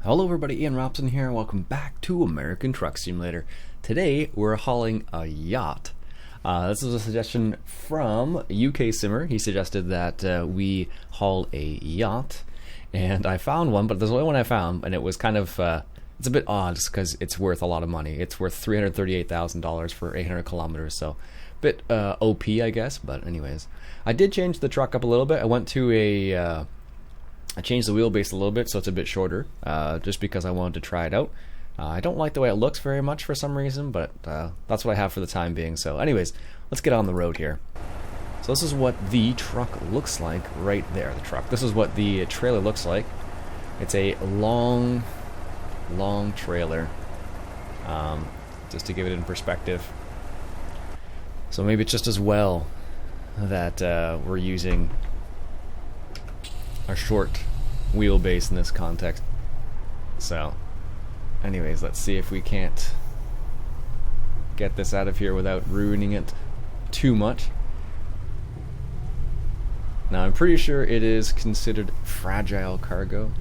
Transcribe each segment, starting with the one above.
Hello everybody, Iain Robson here, and welcome back to American Truck Simulator. Today we're hauling a yacht. This is a suggestion from UK Simmer. He suggested that we haul a yacht, and I found one, but there's only one I found, and it was kind of, it's a bit odd because it's worth a lot of money. It's worth $338,000 for 800 kilometers, so a bit OP I guess, but anyways. I did change the truck up a little bit. I went to I changed the wheelbase a little bit so it's a bit shorter, just because I wanted to try it out. I don't like the way it looks very much for some reason, but that's what I have for the time being. So anyways, let's get on the road here. So this is what the truck looks like right there, the truck. This is what the trailer looks like. It's a long trailer, just to give it in perspective. So maybe it's just as well that we're using a short wheelbase in this context. So anyways, let's see if we can't get this out of here without ruining it too much. Now I'm pretty sure it is considered fragile cargo.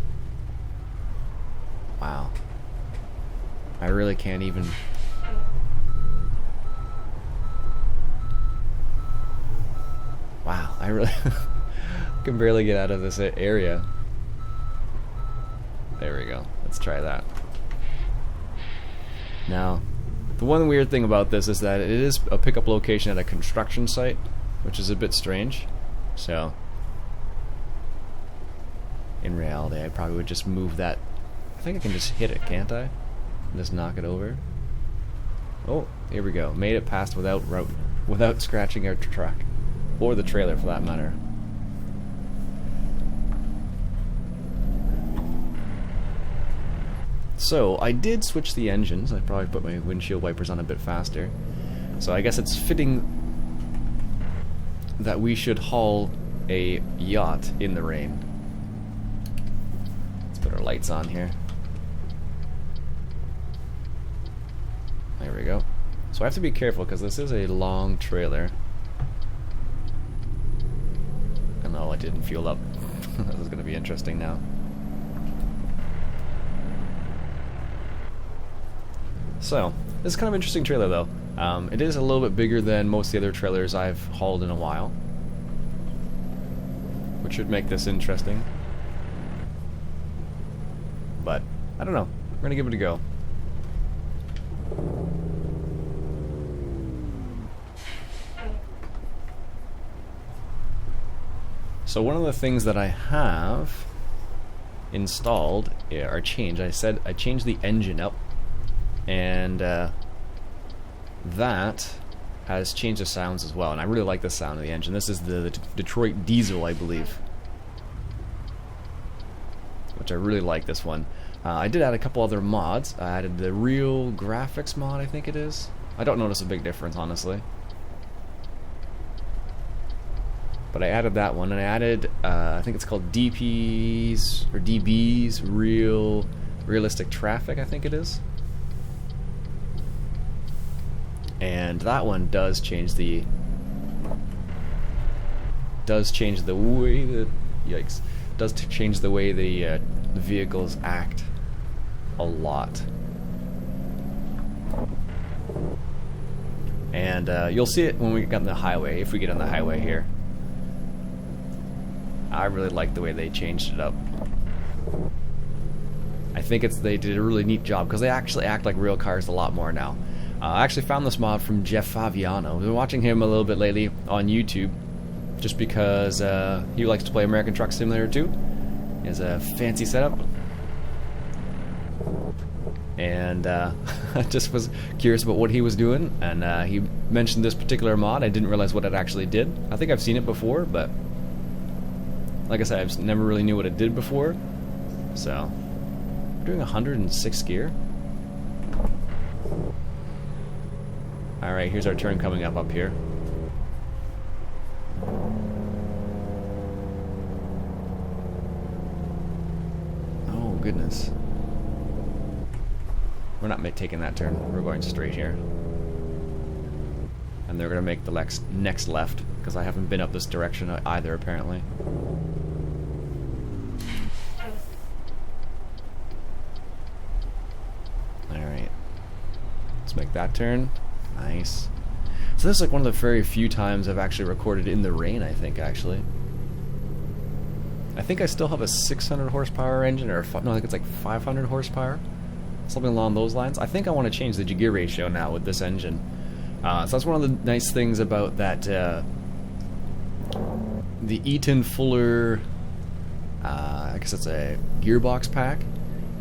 Wow, I really can't even. Wow, I really can barely get out of this area. There we go. Let's try that. Now, the one weird thing about this is that it is a pickup location at a construction site, which is a bit strange. So, in reality, I probably would just move that. I think I can just hit it, can't I? Just knock it over. Oh, here we go. Made it past without scratching our truck, or the trailer for that matter. So, I did switch the engines. I probably put my windshield wipers on a bit faster. So I guess it's fitting that we should haul a yacht in the rain. Let's put our lights on here. There we go. So I have to be careful because this is a long trailer. And no, it didn't fuel up. This is going to be interesting now. So, this is kind of an interesting trailer though. It is a little bit bigger than most of the other trailers I've hauled in a while, which should make this interesting. But, I don't know. We're going to give it a go. So one of the things that I have installed are changed. I changed the engine up. And that has changed the sounds as well, and I really like the sound of the engine. This is the Detroit Diesel, I believe, which I really like this one. I did add a couple other mods. I added the Real Graphics mod, I think it is. I don't notice a big difference, honestly, but I added that one, and I added I think it's called DP's or DB's Realistic Traffic, I think it is. And that one does change the way the change the way the vehicles act a lot. And you'll see it when we get on the highway, if we get on the highway here. I really like the way they changed it up. I think they did a really neat job because they actually act like real cars a lot more now. I actually found this mod from Jeff Faviano. I've been watching him a little bit lately on YouTube, just because he likes to play American Truck Simulator 2. He has a fancy setup. And I just was curious about what he was doing, and he mentioned this particular mod. I didn't realize what it actually did. I think I've seen it before, but like I said, I never really knew what it did before. So, we're doing 106 gear. Alright, here's our turn coming up here. Oh, goodness. We're not taking that turn. We're going straight here. And they're going to make the next left, because I haven't been up this direction either, apparently. Let's make that turn. Nice. So this is like one of the very few times I've actually recorded in the rain, I think, actually. I think I still have a 600 horsepower engine, or no, I think it's like 500 horsepower. Something along those lines. I think I want to change the gear ratio now with this engine. So that's one of the nice things about that, the Eaton Fuller, I guess it's a gearbox pack,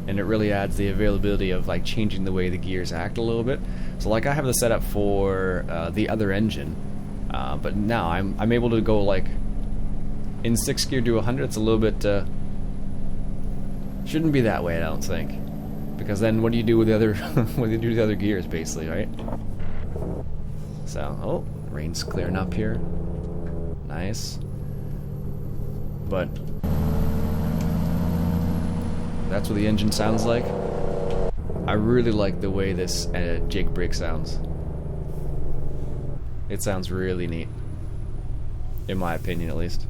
and it really adds the availability of like changing the way the gears act a little bit. So like I have the setup for the other engine, but now I'm able to go like in 6th gear to 100. It's a little bit shouldn't be that way, I don't think, because then what do you do with the other what do you do with the other gears, basically, right? So oh, rain's clearing up here. Nice. But that's what the engine sounds like. I really like the way this Jake brake sounds. It sounds really neat, in my opinion at least.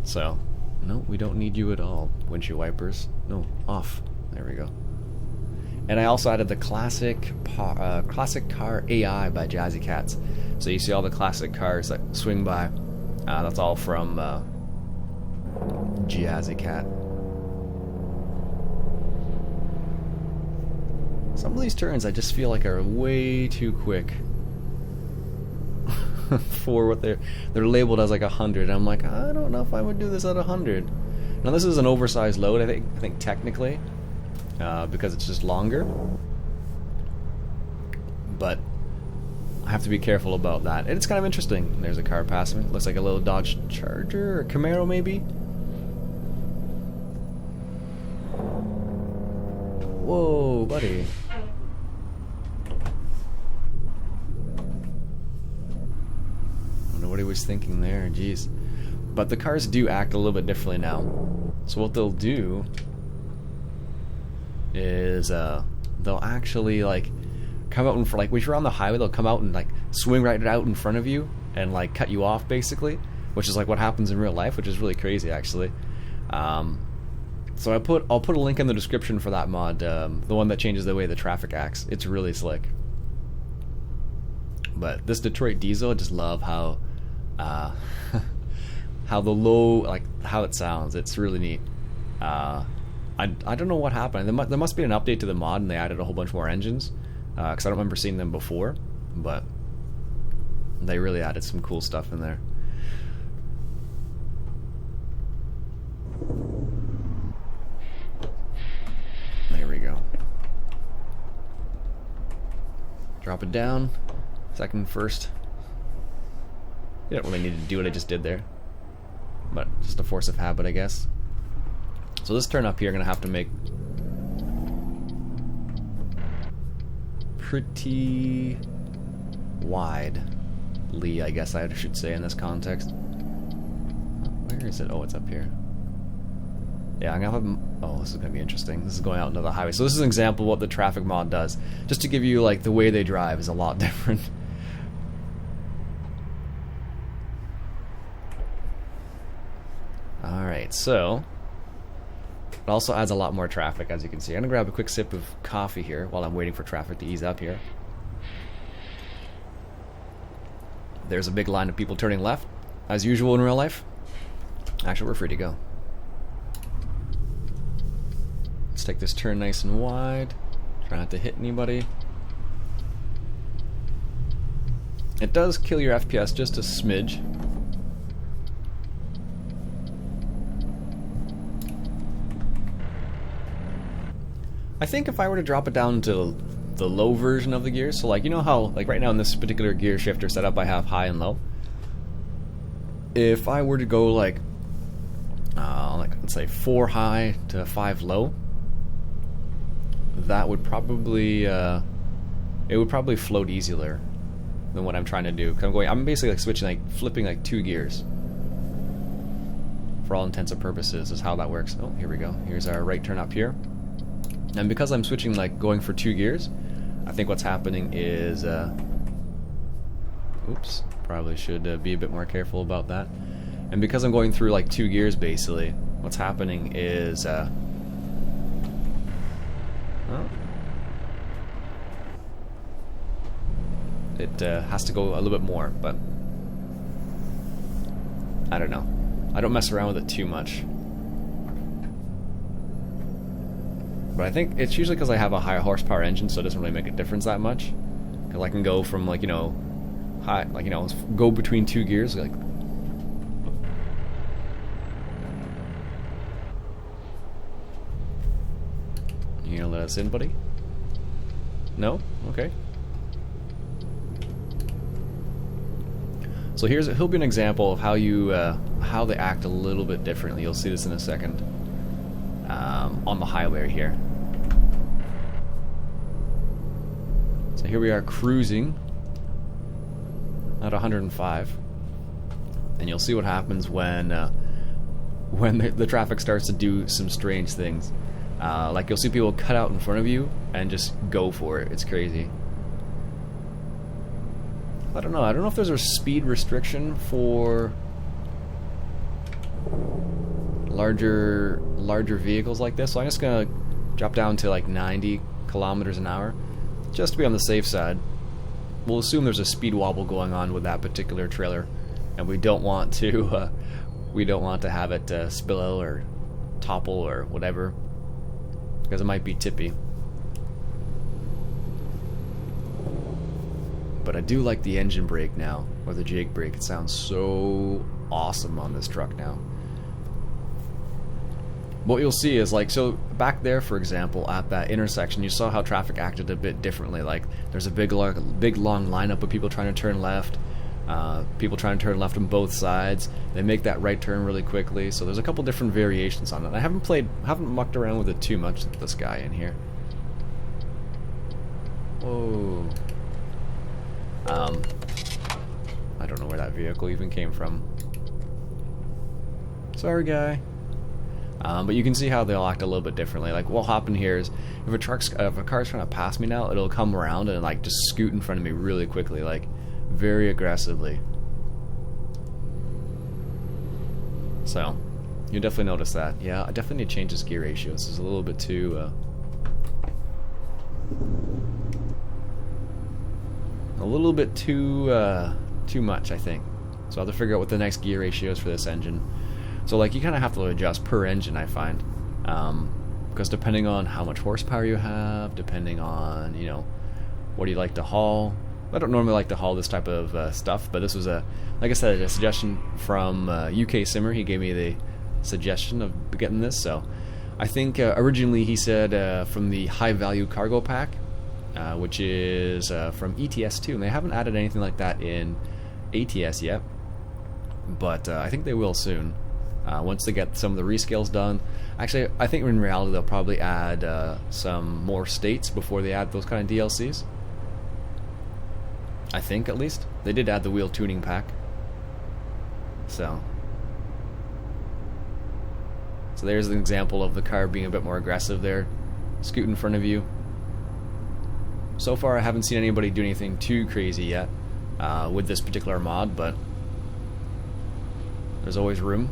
So, no, we don't need you at all. Windshield wipers. No, off. There we go. And I also added the classic car AI by Jazzy Cats. So you see all the classic cars that swing by. That's all from Jazzy Cat. Some of these turns I just feel like are way too quick for what they're labeled as like 100. I'm like, I don't know if I would do this at 100. Now this is an oversized load, I think technically, because it's just longer. But I have to be careful about that. And it's kind of interesting. There's a car passing me. Looks like a little Dodge Charger or Camaro maybe. Whoa, buddy. I wonder what he was thinking there, jeez. But the cars do act a little bit differently now. So what they'll do is they'll actually like come out and, for like, when you're on the highway, they'll come out and like swing right out in front of you and like cut you off, basically, which is like what happens in real life, which is really crazy, actually. So I'll put a link in the description for that mod, the one that changes the way the traffic acts. It's really slick. But this Detroit diesel, I just love how how the low, like how it sounds. It's really neat. I don't know what happened. There must be an update to the mod, and they added a whole bunch more engines, because I don't remember seeing them before. But they really added some cool stuff in there. There we go. Drop it down. Second, first. You don't really need to do what I just did there, but just a force of habit, I guess. So this turn up here, I'm gonna have to make pretty widely, I guess I should say, in this context. Where is it? Oh, it's up here. Yeah, I'm gonna have. Oh, this is gonna be interesting. This is going out into the highway. So this is an example of what the traffic mod does. Just to give you like the way they drive is a lot different. Alright, so it also adds a lot more traffic, as you can see. I'm gonna grab a quick sip of coffee here while I'm waiting for traffic to ease up here. There's a big line of people turning left, as usual in real life. Actually, we're free to go. Let's take this turn nice and wide. Try not to hit anybody. It does kill your FPS just a smidge. I think if I were to drop it down to the low version of the gears, so like, you know how like right now in this particular gear shifter setup I have high and low. If I were to go like let's say 4 high to 5 low, that would probably it would probably float easier than what I'm trying to do. 'Cause I'm basically like switching, like flipping like 2 gears. For all intents and purposes is how that works. Oh, here we go. Here's our right turn up here. And because I'm switching, like going for 2 gears, I think what's happening is oops, probably should be a bit more careful about that. And because I'm going through like 2 gears, basically what's happening is It has to go a little bit more, but I don't know. I don't mess around with it too much. But I think it's usually because I have a high horsepower engine, so it doesn't really make a difference that much. Because I can go from, like, you know, high, like, you know, go between 2 gears, like. You gonna let us in, buddy? No? Okay. So he'll be an example of how you how they act a little bit differently. You'll see this in a second on the highway here. So here we are cruising at 105, and you'll see what happens when the traffic starts to do some strange things. Like you'll see people cut out in front of you and just go for it. It's crazy. I don't know if there's a speed restriction for larger vehicles like this, so I'm just gonna drop down to like 90 kilometers an hour just to be on the safe side. We'll assume there's a speed wobble going on with that particular trailer, and we don't want to have it spill out or topple or whatever, because it might be tippy. But I do like the engine brake now, or the jake brake. It sounds so awesome on this truck now. What you'll see is, like, so back there, for example, at that intersection, you saw how traffic acted a bit differently. Like, there's a big long lineup of people trying to turn left, people trying to turn left on both sides. They make that right turn really quickly. So there's a couple different variations on it. I haven't mucked around with it too much with this guy in here. Whoa. I don't know where that vehicle even came from. Sorry, guy. But you can see how they'll act a little bit differently. Like, what'll happen here is if a car's trying to pass me now, it'll come around and like just scoot in front of me really quickly, like very aggressively. So you definitely notice that. Yeah, I definitely need to change this gear ratio. This is a little bit too too much, I think. So I'll have to figure out what the next gear ratio is for this engine. So, like, you kind of have to adjust per engine, I find, because depending on how much horsepower you have, depending on, you know, what do you like to haul. I don't normally like to haul this type of stuff, but this was like I said, a suggestion from UK Simmer. He gave me the suggestion of getting this. So I think originally he said from the high value cargo pack, which is from ETS2, and they haven't added anything like that in ATS yet, but I think they will soon. Once they get some of the rescales done. Actually, I think in reality they'll probably add some more states before they add those kind of DLCs. I think, at least. They did add the wheel tuning pack. So there's an example of the car being a bit more aggressive there. Scoot in front of you. So far I haven't seen anybody do anything too crazy yet with this particular mod, but there's always room.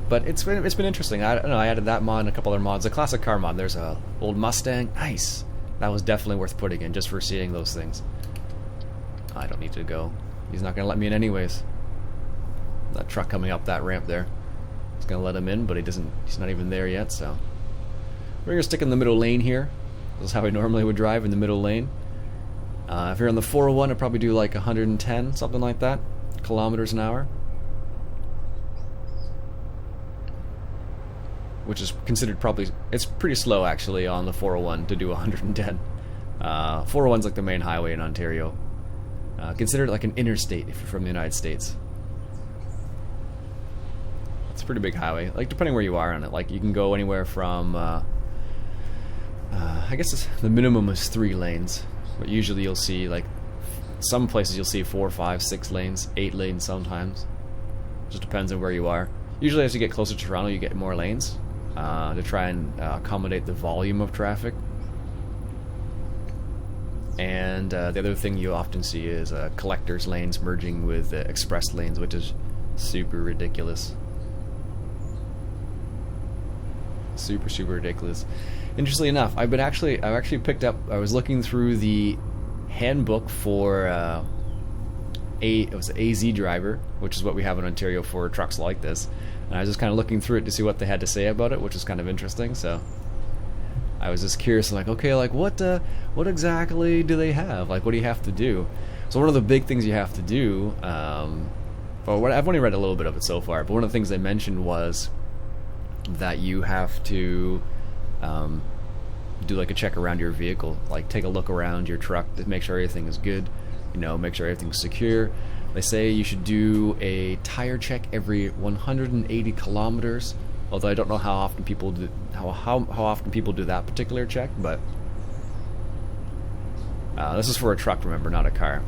But it's been interesting. I don't know, I added that mod and a couple other mods. The classic car mod, there's a old Mustang. Nice. That was definitely worth putting in just for seeing those things. I don't need to go. He's not going to let me in anyways. That truck coming up that ramp there. He's going to let him in, but he's not even there yet, so. We're going to stick in the middle lane here. This is how I normally would drive, in the middle lane. If you're on the 401, I'd probably do like 110, something like that, kilometers an hour. Which is considered it's pretty slow actually on the 401 to do 110. 401's like the main highway in Ontario. Considered like an interstate if you're from the United States. It's a pretty big highway, like depending where you are on it. Like you can go anywhere from, I guess the minimum is 3 lanes, but usually you'll see like some places you'll see 4, 5, 6 lanes, 8 lanes sometimes. Just depends on where you are. Usually as you get closer to Toronto, you get more lanes. To try and accommodate the volume of traffic. And the other thing you often see is collectors lanes merging with express lanes, which is super ridiculous. Super ridiculous. Interestingly enough, I've actually picked up. I was looking through the handbook for it was an AZ driver, which is what we have in Ontario for trucks like this. And I was just kind of looking through it to see what they had to say about it, which is kind of interesting. So I was just curious, like, okay, like what exactly do they have? Like, what do you have to do? So one of the big things you have to do, I've only read a little bit of it so far, but one of the things they mentioned was that you have to do like a check around your vehicle, like take a look around your truck to make sure everything is good, make sure everything's secure. They say you should do a tire check every 180 kilometers, although I don't know how often people do how often people do that particular check, but this is for a truck, remember, not a car.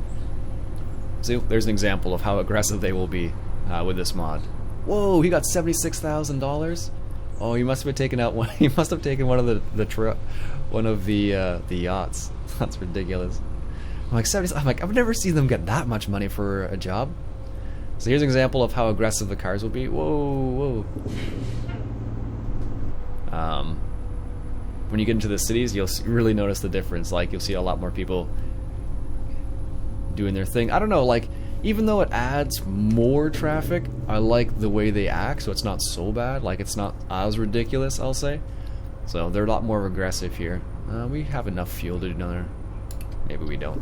See, there's an example of how aggressive they will be with this mod. Whoa, he got $76,000. Oh, he must have taken one. He must have taken one of the yachts. That's ridiculous. I'm like, I've never seen them get that much money for a job. So here's an example of how aggressive the cars will be. Whoa. When you get into the cities, you'll really notice the difference. Like, you'll see a lot more people doing their thing. I don't know, like, even though it adds more traffic, I like the way they act, so it's not so bad. Like, it's not as ridiculous, I'll say. So they're a lot more aggressive here. We have enough fuel to do another. Maybe we don't.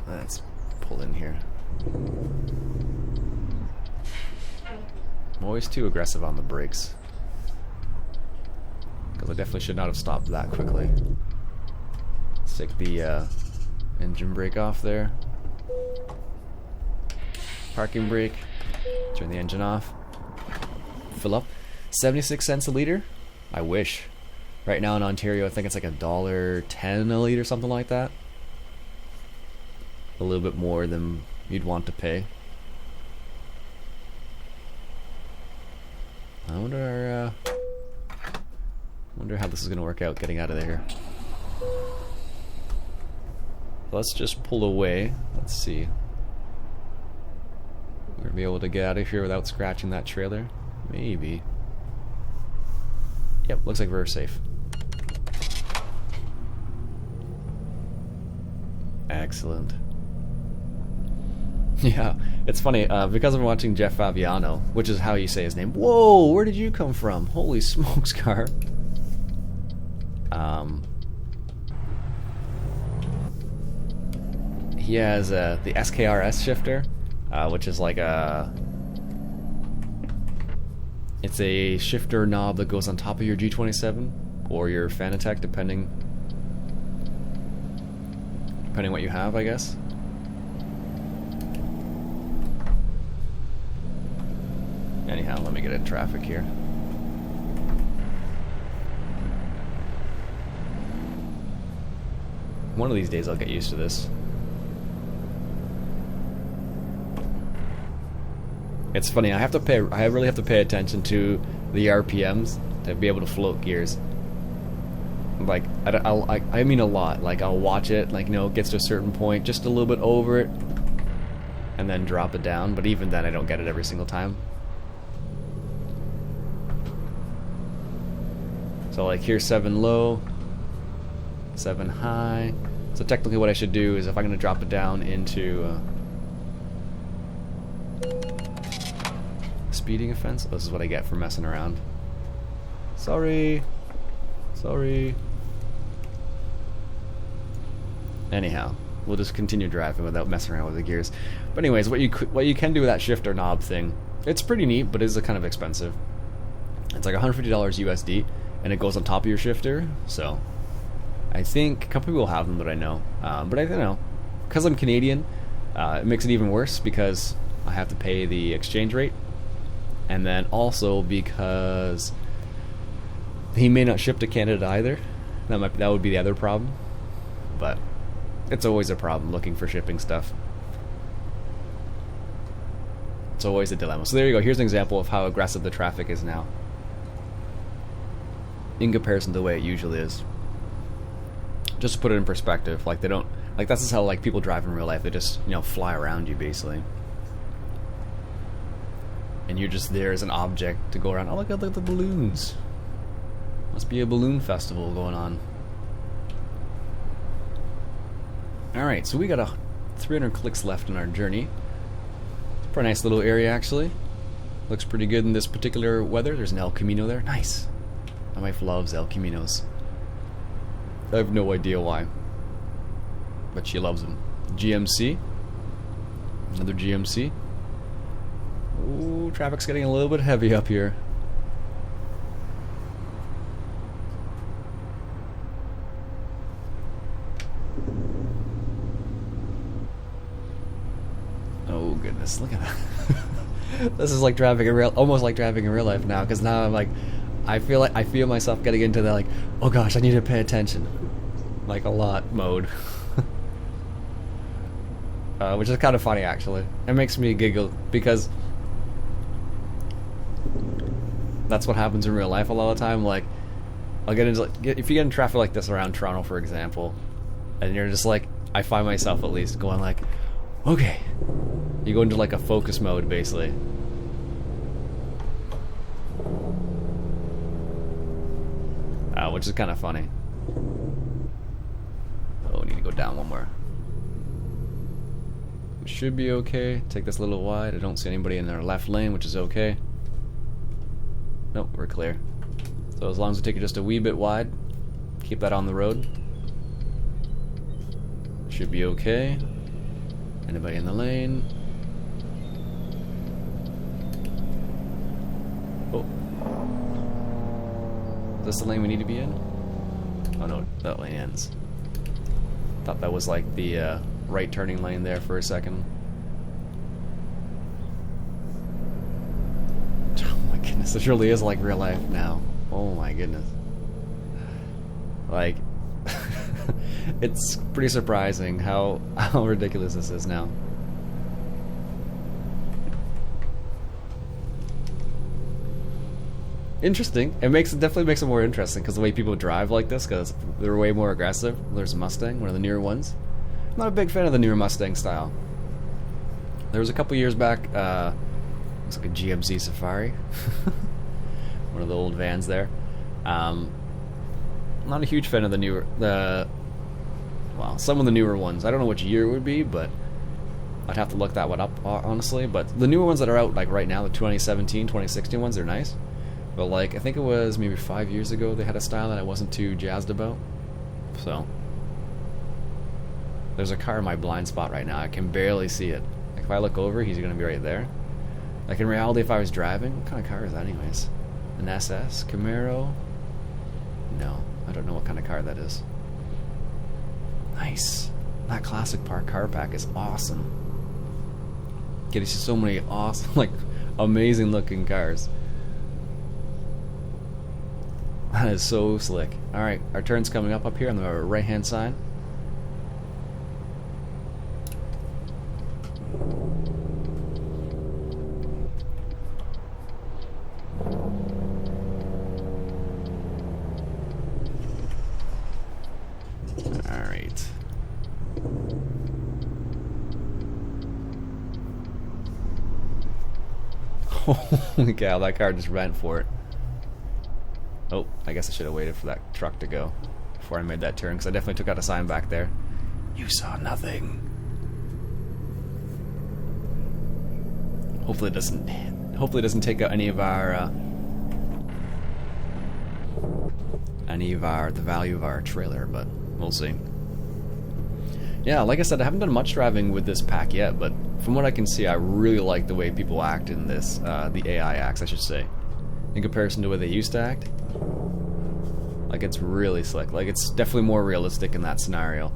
Let's pull in here. I'm always too aggressive on the brakes, because I definitely should not have stopped that quickly. Let's take the engine brake off there. Parking brake. Turn the engine off. Fill up. 76 cents a liter? I wish. Right now in Ontario, I think it's like $1.10 a liter, something like that. A little bit more than you'd want to pay. I wonder how this is going to work out getting out of there. Let's just pull away. Let's see. We're going to be able to get out of here without scratching that trailer? Maybe. Yep, looks like we're safe. Excellent. Yeah, it's funny, because I'm watching Jeff Fabiano, which is how you say his name. Whoa, where did you come from? Holy smokes, car. He has the SKRS shifter, which is like it's a shifter knob that goes on top of your G27 or your Fanatec, depending what you have, I guess. Anyhow, let me get in traffic here. One of these days I'll get used to this. It's funny, I really have to pay attention to the RPMs to be able to float gears. Like, I mean a lot. Like, I'll watch it, like, it gets to a certain point, just a little bit over it, and then drop it down, but even then I don't get it every single time. So like, here's 7 low, 7 high. So technically what I should do is, if I'm going to drop it down into speeding offense, this is what I get for messing around. Sorry. Anyhow, we'll just continue driving without messing around with the gears. But anyways, what you can do with that shifter knob thing, it's pretty neat, but it is kind of expensive. It's like $150 USD, and it goes on top of your shifter. So I think a couple people have them that I know, but I don't know, because I'm Canadian, it makes it even worse because I have to pay the exchange rate, and then also because he may not ship to Canada either. That would be the other problem, but it's always a problem looking for shipping stuff. It's always a dilemma. So there you go. Here's an example of how aggressive the traffic is now, in comparison to the way it usually is. just to put it in perspective, like they don't, like that's just how like people drive in real life. They just, you know, fly around you basically, and you're just there as an object to go around. Oh, look at the balloons. Must be a balloon festival going on. Alright, so we got 300 clicks left in our journey. Pretty nice little area actually. Looks pretty good in this particular weather. There's an El Camino there. Nice. My wife loves El Caminos. I have no idea why, but she loves them. GMC. Another GMC. Ooh, traffic's getting a little bit heavy up here. Oh goodness, look at that. This is like driving in real, almost like driving in real life now, because now I'm like, I feel myself getting into the like, oh gosh, I need to pay attention, like a lot mode. Which is kind of funny actually. It makes me giggle because that's what happens in real life a lot of the time. Like, I'll get into, if you get in traffic like this around Toronto, for example, and you're just like, I find myself at least going like, okay, you go into like a focus mode basically. Which is kind of funny. Oh, I need to go down one more. We should be okay. Take this a little wide. I don't see anybody in our left lane, which is okay. Nope, we're clear. So as long as we take it just a wee bit wide, keep that on the road. Should be okay. Anybody in the lane? Oh. Is this the lane we need to be in? Oh no, that lane ends. Thought that was like the right turning lane there for a second. Oh my goodness, this really is like real life now. Oh my goodness. Like, it's pretty surprising how ridiculous this is now. Interesting. It definitely makes it more interesting because the way people drive like this, because they're way more aggressive. There's a Mustang, one of the newer ones. I'm not a big fan of the newer Mustang style. There was a couple years back, looks like a GMC Safari, one of the old vans there. Not a huge fan of the newer, well, some of the newer ones. I don't know which year it would be, but I'd have to look that one up, honestly. But the newer ones that are out, like right now, the 2017, 2016 ones, they're nice. But like, I think it was maybe 5 years ago, they had a style that I wasn't too jazzed about. So, there's a car in my blind spot right now. I can barely see it. Like, if I look over, he's going to be right there. Like, in reality, if I was driving, what kind of car is that anyways? An SS? Camaro? No, I don't know what kind of car that is. Nice. That classic car pack is awesome. Getting to see so many awesome, like, amazing looking cars. That is so slick. Alright, our turn's coming up here on the right hand side. Alright. Holy cow, that car just ran for it. Oh, I guess I should have waited for that truck to go before I made that turn, because I definitely took out a sign back there. You saw nothing. Hopefully it doesn't take out any of our the value of our trailer, but we'll see. Yeah, like I said, I haven't done much driving with this pack yet, but from what I can see, I really like the way people act in this, the AI acts, I should say, in comparison to the way they used to act. Like, it's really slick. Like, it's definitely more realistic in that scenario,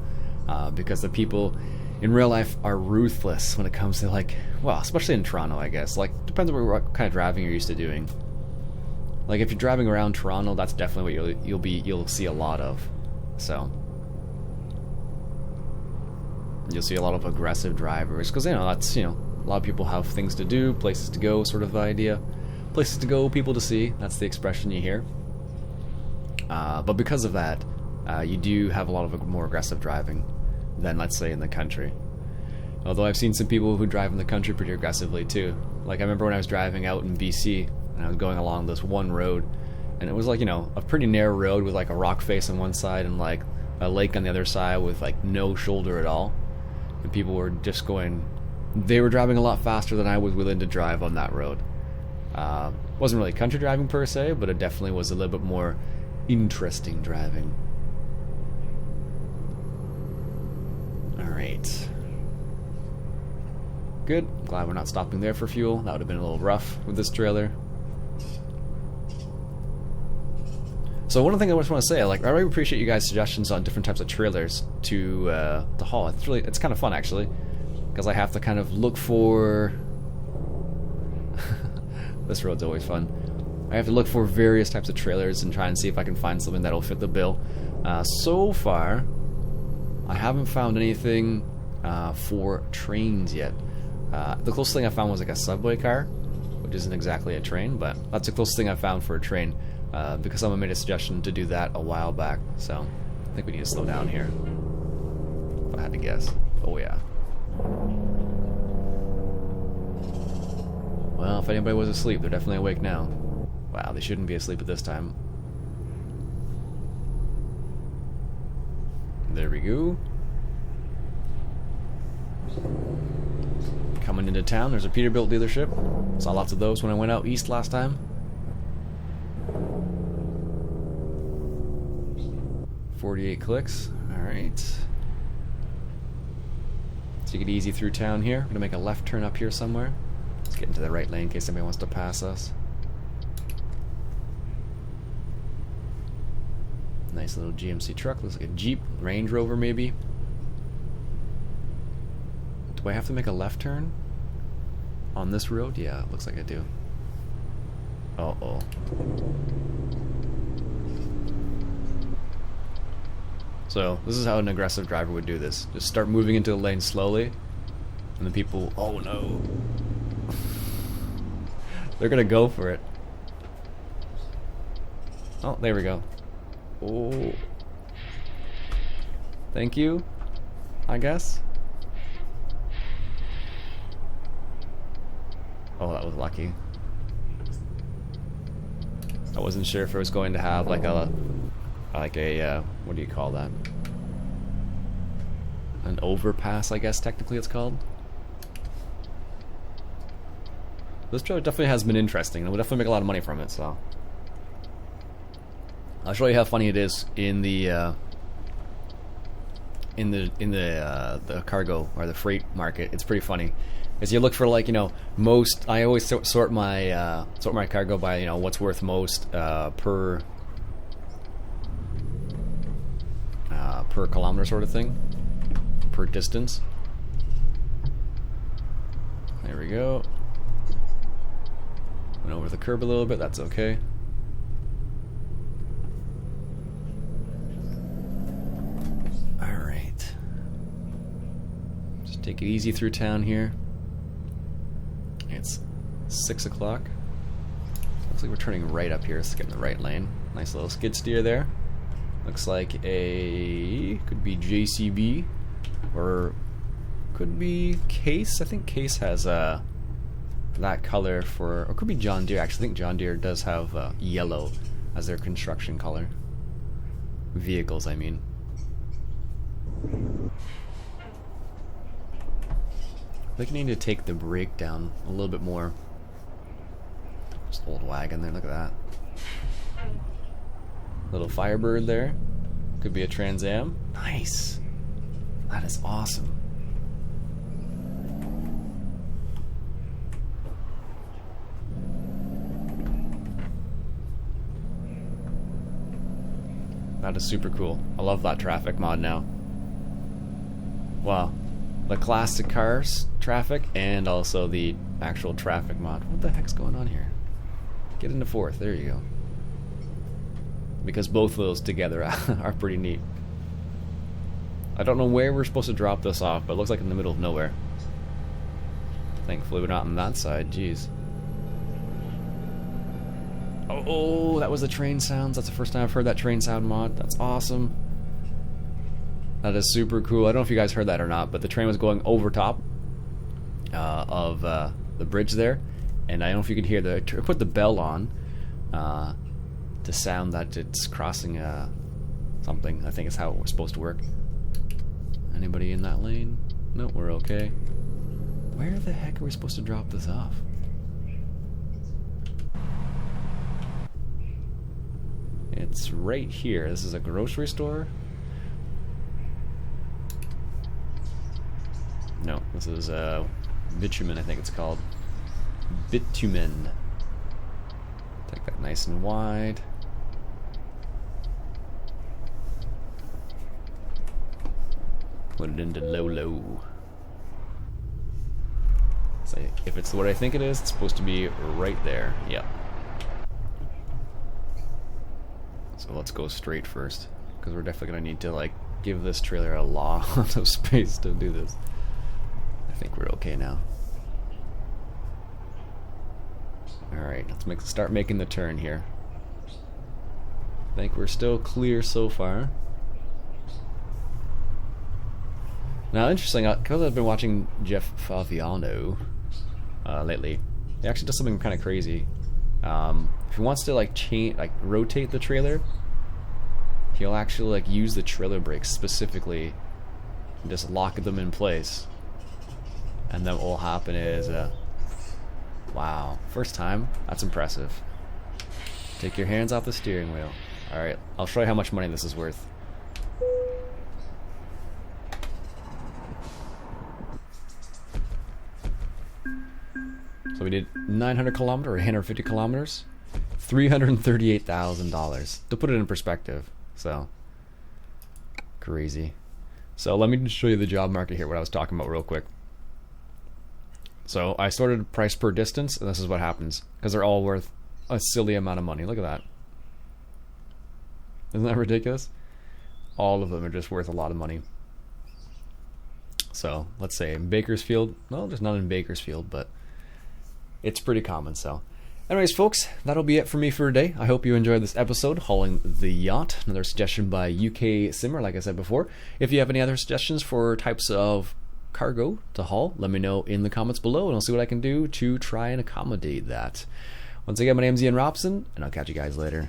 because the people in real life are ruthless when it comes to, like, well, especially in Toronto, I guess. Like, depends on what kind of driving you're used to doing. Like, if you're driving around Toronto, that's definitely what you'll see a lot of. So you'll see a lot of aggressive drivers, because, you know, that's, you know, a lot of people have things to do, places to go, sort of idea. Places to go, people to see. That's the expression you hear. But because of that, you do have a lot of more aggressive driving than, let's say, in the country. Although I've seen some people who drive in the country pretty aggressively too. Like I remember when I was driving out in BC and I was going along this one road, and it was like, you know, a pretty narrow road with like a rock face on one side and like a lake on the other side with like no shoulder at all. And people were just going, they were driving a lot faster than I was willing to drive on that road. Wasn't really country driving per se, but it definitely was a little bit more interesting driving. Alright. Good. Glad we're not stopping there for fuel. That would have been a little rough with this trailer. So one of the things I just want to say, like, I really appreciate you guys' suggestions on different types of trailers to haul. It's kind of fun actually, because I have to kind of look for. This road's always fun. I have to look for various types of trailers and try and see if I can find something that'll fit the bill. So far, I haven't found anything for trains yet. The closest thing I found was like a subway car, which isn't exactly a train, but that's the closest thing I found for a train. Because someone made a suggestion to do that a while back, so I think we need to slow down here. If I had to guess. Oh yeah. Well, if anybody was asleep, they're definitely awake now. Wow, they shouldn't be asleep at this time. There we go. Coming into town, there's a Peterbilt dealership. Saw lots of those when I went out east last time. .48 clicks. Alright. Take it easy through town here. I'm gonna make a left turn up here somewhere. Let's get into the right lane in case somebody wants to pass us. Nice little GMC truck. Looks like a Jeep, Range Rover maybe. Do I have to make a left turn on this road? Yeah, it looks like I do. Uh-oh. So, this is how an aggressive driver would do this. Just start moving into the lane slowly, and the people, oh no. They're gonna go for it. Oh, there we go. Oh. Thank you, I guess. Oh, that was lucky. I wasn't sure if it was going to have like a what do you call that? An overpass, I guess technically it's called. This trailer definitely has been interesting, and we'll definitely make a lot of money from it. So I'll show you how funny it is in the cargo or the freight market. It's pretty funny. As you look for, like, you know, most. I always sort my cargo by, you know, what's worth most per kilometer sort of thing, per distance. There we go. Went over the curb a little bit. That's okay. All right. Just take it easy through town here. It's 6 o'clock. Looks like we're turning right up here. Let's get in the right lane. Nice little skid steer there. Looks like could be JCB or could be Case. I think Case has that color for, or could be John Deere. Actually, I think John Deere does have yellow as their construction color. Vehicles, I mean. I think I need to take the brake down a little bit more. Just old wagon there, look at that. Little Firebird there. Could be a Trans Am. Nice. That is awesome. That is super cool. I love that traffic mod now. Wow. The classic cars traffic and also the actual traffic mod. What the heck's going on here? Get into fourth. There you go. Because both of those together are pretty neat. I don't know where we're supposed to drop this off, but it looks like in the middle of nowhere. Thankfully we're not on that side. Jeez. Oh, that was the train sounds. That's the first time I've heard that train sound mod. That's awesome. That is super cool. I don't know if you guys heard that or not, but the train was going over top of the bridge there, and I don't know if you can hear I put the bell on to sound that it's crossing something. I think is how it was supposed to work. Anybody in that lane? No, we're okay. Where the heck are we supposed to drop this off? It's right here. This is a grocery store. No, this is bitumen, I think it's called. Bitumen. Take that nice and wide. Put it into low. So if it's what I think it is, it's supposed to be right there. Yep. So let's go straight first, because we're definitely gonna need to like give this trailer a lot of space to do this. I think we're okay now. Alright, let's start making the turn here. I think we're still clear so far. Now, interesting, because I've been watching Jeff Favignano lately, he actually does something kind of crazy. If he wants to like rotate the trailer, he'll actually like use the trailer brakes specifically and just lock them in place. And then what will happen is, wow, first time, that's impressive. Take your hands off the steering wheel. Alright, I'll show you how much money this is worth. So we did 900 kilometers or 850 kilometers, $338,000. To put it in perspective, so crazy. So let me just show you the job market here, what I was talking about real quick. So I sorted price per distance, and this is what happens, because they're all worth a silly amount of money. Look at that. Isn't that ridiculous? All of them are just worth a lot of money. So let's say in Bakersfield, well, there's none in Bakersfield, but it's pretty common. So anyways, folks, that'll be it for me for today. I hope you enjoyed this episode hauling the Yacht. Another suggestion by UK Simmer, like I said before. If you have any other suggestions for types of cargo to haul, let me know in the comments below, and I'll see what I can do to try and accommodate that. Once again, my name's Iain Robson, and I'll catch you guys later.